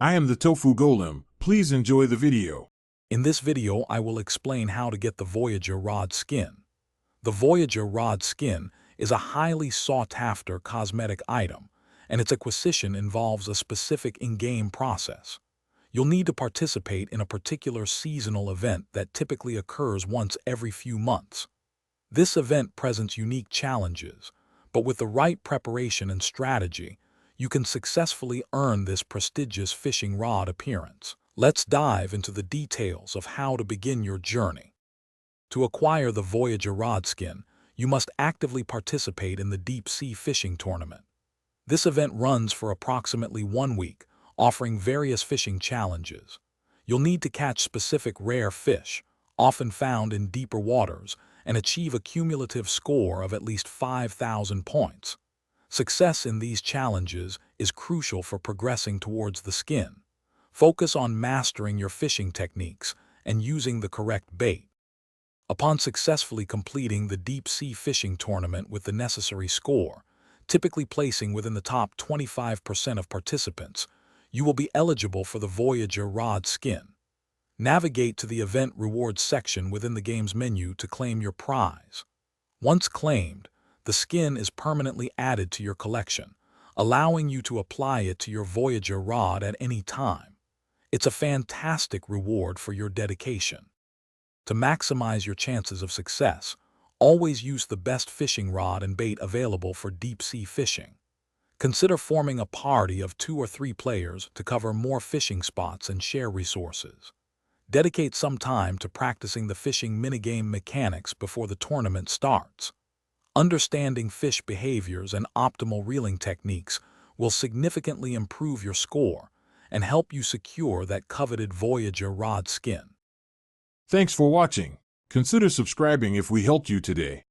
I am the Tofu Golem. Please enjoy the video. In this video, I will explain how to get the Voyager rod skin. The Voyager rod skin is a highly sought-after cosmetic item, and its acquisition involves a specific in-game process. You'll need to participate in a particular seasonal event that typically occurs once every few months. This event presents unique challenges, but with the right preparation and strategy, you can successfully earn this prestigious fishing rod appearance. Let's dive into the details of how to begin your journey. To acquire the Voyager rod skin, you must actively participate in the deep-sea fishing tournament. This event runs for approximately 1 week, offering various fishing challenges. You'll need to catch specific rare fish, often found in deeper waters, and achieve a cumulative score of at least 5,000 points. Success in these challenges is crucial for progressing towards the skin. Focus on mastering your fishing techniques and using the correct bait. Upon successfully completing the deep-sea fishing tournament with the necessary score, typically placing within the top 25% of participants, you will be eligible for the Voyager rod skin. Navigate to the Event Rewards section within the game's menu to claim your prize. Once claimed, the skin is permanently added to your collection, allowing you to apply it to your Voyager rod at any time. It's a fantastic reward for your dedication. To maximize your chances of success, always use the best fishing rod and bait available for deep-sea fishing. Consider forming a party of 2 or 3 players to cover more fishing spots and share resources. Dedicate some time to practicing the fishing minigame mechanics before the tournament starts. Understanding fish behaviors and optimal reeling techniques will significantly improve your score and help you secure that coveted Voyager rod skin. Thanks for watching. Consider subscribing if we helped you today.